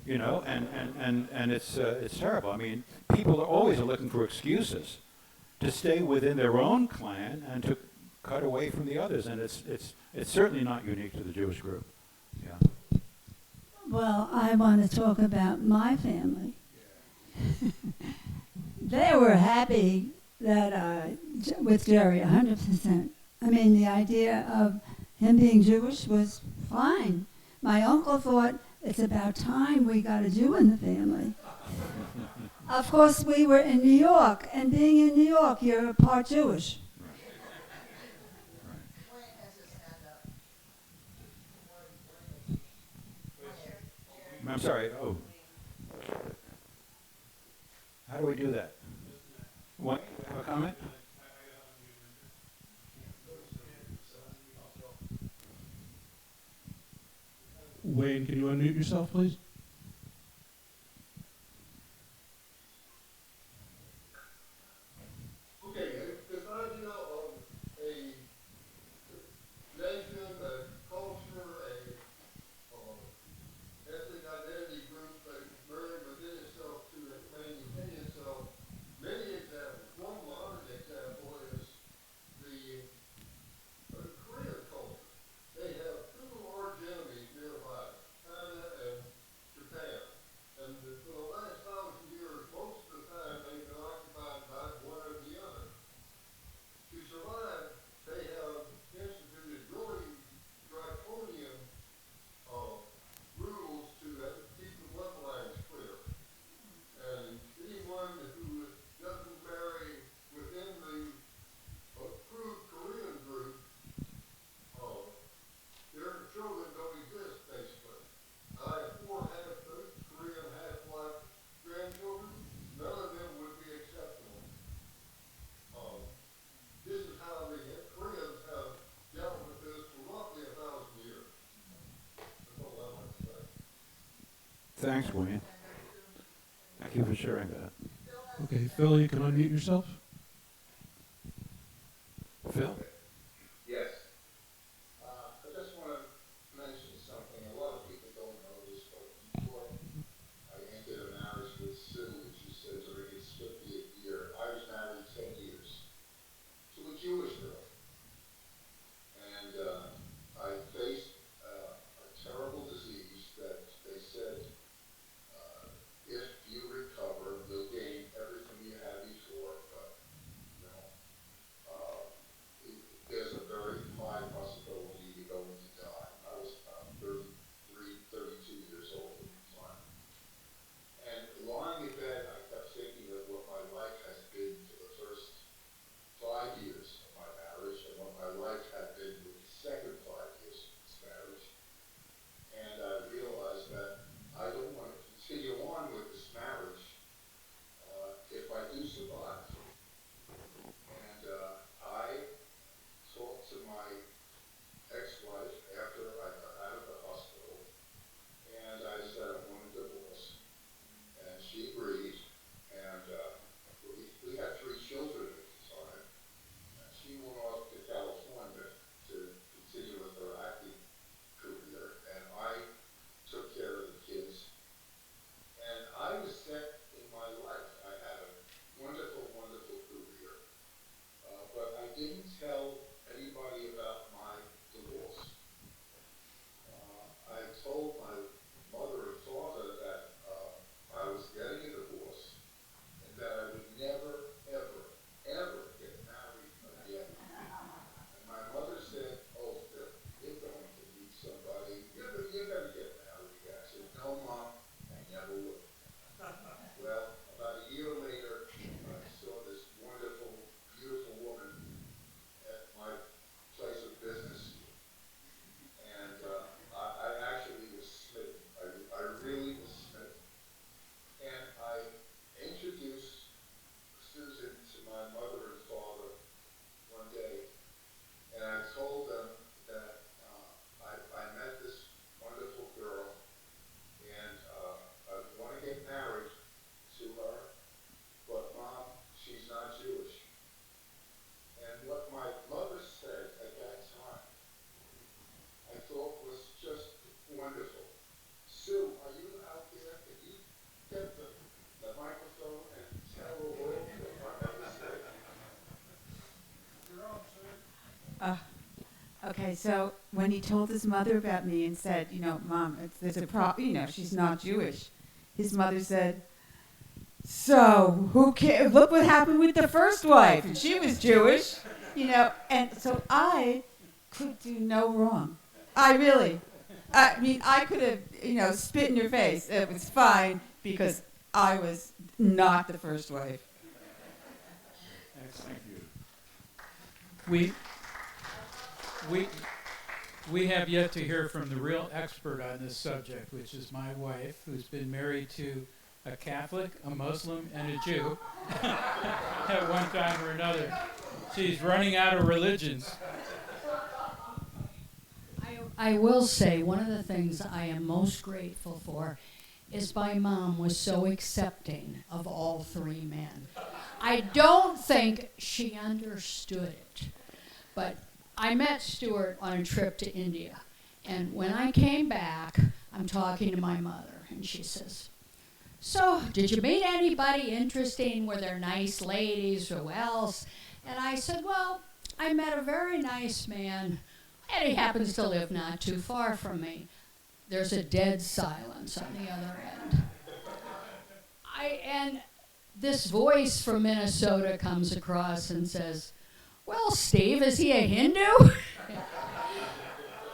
and it's terrible. I mean, people are always looking for excuses to stay within their own clan and to cut away from the others, and it's certainly not unique to the Jewish group. Yeah. Well, I want to talk about my family. They were happy that with Jerry, 100%. I mean, the idea of him being Jewish was fine. My uncle thought it's about time we got a Jew in the family. Of course, we were in New York, and being in New York, you're part Jewish. I'm sorry. Oh. How do we do that? What? Have a comment? Wayne, can you unmute yourself, please? Okay, this idea of a nation, a culture, ethnic identity group that merged within itself to maintain itself. Many examples. One modern example is the Korean culture. They have two arch enemies nearby, China and Thanks, Wayne. Thank you for sharing that. Okay, Phil, you can unmute yourself. Phil? Yes. I just want to mention something. A lot of people don't know this, but before I entered a marriage with Sue, which you said during its 50th year, I was married 10 years to a Jewish girl. And I faced a terrible disease that they said, if you recover, you'll gain everything you had before, but, you know, there's a very high possibility you're going to die. I was 32 years old at the time. And lying in bed, I kept thinking of what my life has been for the first 5 years of my marriage and what my life had been with the second 5 years of this marriage. And I realized that I don't want to continue on with this marriage if I do survive. And I talked to my ex-wife after I got out of the hospital, and I said I want a divorce. And she agreed, and we had 3 children at the time. And she went off to California to continue with her acting career, and I took care of the kids. And I was set in my life. I had a wonderful, wonderful career. But I didn't tell anybody about my divorce. I told my mother and father that I was getting a divorce and that I would never, ever, ever get married again. And my mother said, oh, Phil, you're going to meet somebody. You're going to get married again. I said, no, Mom, I never would. Well, about a year later, I saw this wonderful, beautiful woman at my place of business, and I actually was smitten. I really was smitten. And I introduced Susan to my mother and father one day, and I told them that I met this wonderful girl, and I want to get married to her, but Mom, she's not Jewish. And what my mother said at that time, I thought was just wonderful. Sue, are you out there? Can you get the microphone and tell the world what my mother said? You're on, Sue. Okay, so when he told his mother about me and said, you know, Mom, there's a problem, you know, she's not Jewish, his mother said, so who cares? Look what happened with the first wife, and she was Jewish, you know, and so I could do no wrong. I mean, I could have, you know, spit in your face. It was fine because I was not the first wife. Thank you. We have yet to hear from the real expert on this subject, which is my wife, who's been married to a Catholic, a Muslim, and a Jew at one time or another. She's running out of religions. I will say one of the things I am most grateful for is my mom was so accepting of all 3 men. I don't think she understood it, but I met Stuart on a trip to India, and when I came back, I'm talking to my mother, and she says, so, did you meet anybody interesting? Were there nice ladies? Who else? And I said, well, I met a very nice man, and he happens to live not too far from me. There's a dead silence on the other end. And this voice from Minnesota comes across and says, well, Steve, is he a Hindu?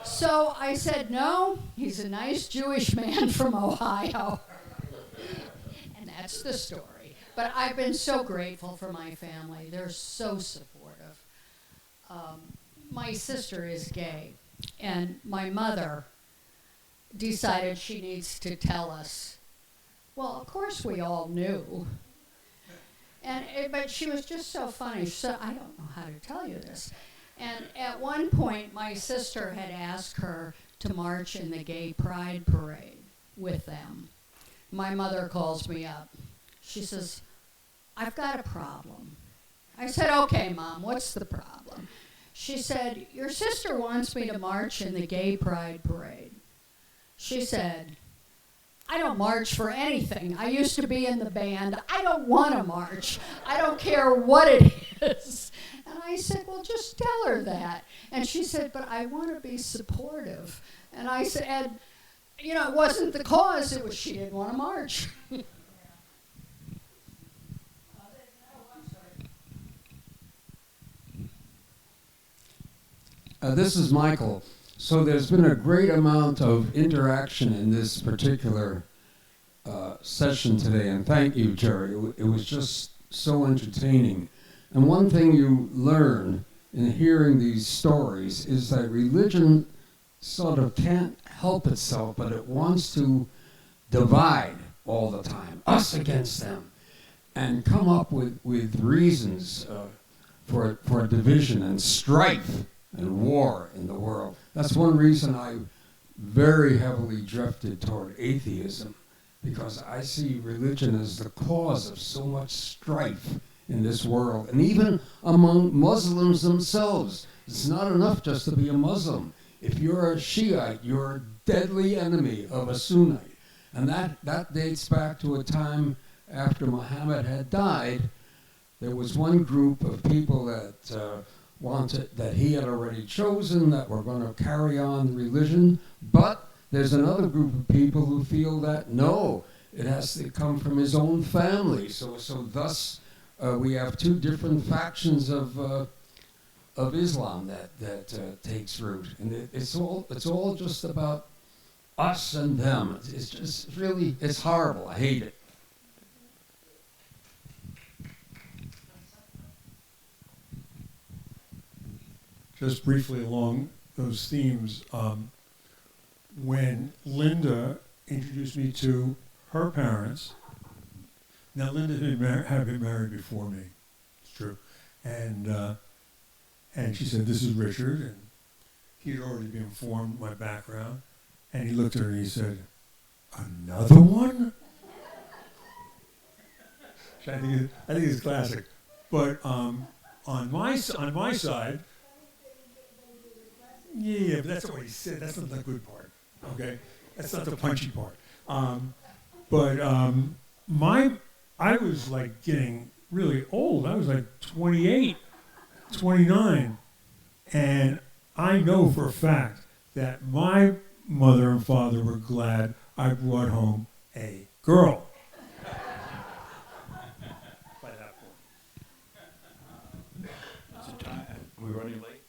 So I said, no, he's a nice Jewish man from Ohio. And that's the story. But I've been so grateful for my family. They're so supportive. My sister is gay, and my mother decided she needs to tell us. Well, of course we all knew. But she was just so funny. So I don't know how to tell you this. And at one point, my sister had asked her to march in the gay pride parade with them. my mother calls me up. She says, I've got a problem. I said, okay, Mom, what's the problem? She said, your sister wants me to march in the Gay Pride Parade. She said, I don't march for anything. I used to be in the band. I don't want to march. I don't care what it is. And I said, well, just tell her that. And she said, but I want to be supportive. And I said, you know, it wasn't the cause. It was she didn't want to march. This is Michael. So there's been a great amount of interaction in this particular session today, and thank you, Jerry. It was just so entertaining. And one thing you learn in hearing these stories is that religion sort of can't help itself, but it wants to divide all the time, us against them, and come up with reasons for division and strife and war in the world. That's one reason I very heavily drifted toward atheism, because I see religion as the cause of so much strife in this world. And even among Muslims themselves, it's not enough just to be a Muslim. If you're a Shiite, you're a deadly enemy of a Sunnite. And that dates back to a time after Muhammad had died. There was one group of people that that he had already chosen, that were going to carry on religion, but there's another group of people who feel that no, it has to come from his own family. So thus we have two different factions of Islam that takes root, and it's all just about us and them. It's just really, it's horrible. I hate it. Just briefly along those themes, when Linda introduced me to her parents, now Linda had been married before me, it's true, and she said, this is Richard, and he had already been informed of my background, and he looked at her and he said, another one? I think it's classic. But on my side, yeah, but that's not what he said. That's not the good part. Okay, that's not the punchy part. I was like getting really old. I was like 28, 29, and I know for a fact that my mother and father were glad I brought home a girl. By that point. We're running late.